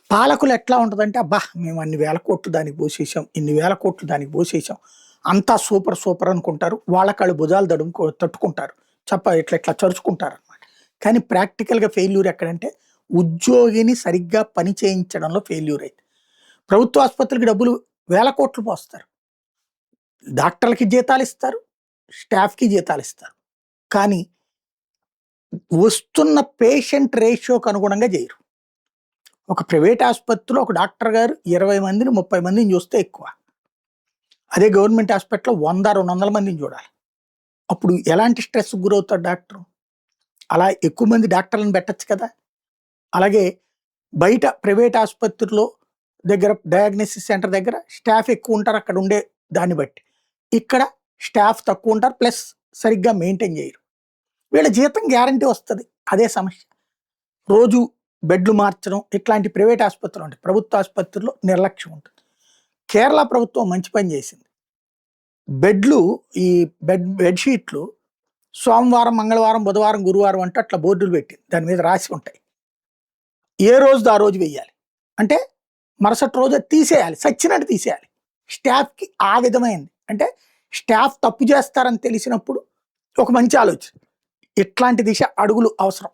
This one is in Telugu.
పాలకులు ఎట్లా ఉంటదంటే, అబ్బా! మేము అన్ని వేల కోట్లు దానికి పోసేసాం, ఇన్ని వేల కోట్లు దానికి పోసేసాం. అంతా సూపర్, సూపర్ అనుకుంటారు. వాళ్ళకాళ్ళు భుజాలు తట్టుకుంటారు. ఇట్లా ఇట్లా చరుచుకుంటారనమాట. కానీ ప్రాక్టికల్‌గా ఫెయిల్యూర్ ఎక్కడంటే, ఉద్యోగిని సరిగ్గా పని చేయించడంలో ఫెయిల్యూర్ అయింది. ప్రభుత్వ ఆసుపత్రికి డబ్బులు వేల కోట్లు పోస్తారు. డాక్టర్లకి జీతాలిస్తారు, స్టాఫ్‌కి జీతాలిస్తారు. కానీ వస్తున్న పేషెంట్ రేషియోకి అనుగుణంగా జేయరు. ఒక ప్రైవేట్ ఆసుపత్రిలో ఒక డాక్టర్ గారు 20 మందిని, 30 మందిని చూస్తే ఎక్కువ. అదే గవర్నమెంట్ హాస్పిటల్‌లో 100, 200 మందిని చూడాలి. అప్పుడు ఎలాంటి స్ట్రెస్‌కి గురవుతాడు డాక్టరు? అలా ఎక్కువ మంది డాక్టర్‌లను పెట్టొచ్చు కదా! అలాగే బయట ప్రైవేట్ ఆసుపత్రిలో దగ్గర డయాగ్నోసిస్ సెంటర్ దగ్గర స్టాఫ్ ఎక్కువుంటారు అక్కడ ఉండే దాన్ని బట్టి. ఇక్కడ స్టాఫ్ తక్కువుంటారు. ప్లస్ సరిగ్గా మెయింటైన్ చేయరు. వీళ్ళ జీతం గ్యారంటీ వస్తది. అదే సమస్య. రోజు బెడ్‌లు మార్చడం ఇట్లాంటి ప్రైవేట్ ఆసుపత్రులు ఉంటాయి. ప్రభుత్వ ఆసుపత్రుల్లో నిర్లక్ష్యం ఉంటుంది. కేరళ ప్రభుత్వం మంచి పని చేసింది. బెడ్‌లు ఈ బెడ్ షీట్‌లు సోమవారం, మంగళవారం, బుధవారం, గురువారం అంటూ అట్లా బోర్డులు పెట్టింది. దాని మీద రాసి ఉంటాయి. ఏ రోజుది ఆ రోజు వెయ్యాలి. అంటే మరుసటి రోజు అది తీసేయాలి. సచ్చినట్టు తీసేయాలి. స్టాఫ్‌కి ఆ విధమైంది. అంటే స్టాఫ్ తప్పు చేస్తారని తెలిసినప్పుడు ఒక మంచి ఆలోచన. ఇట్లాంటి దిశ అడుగులు అవసరం.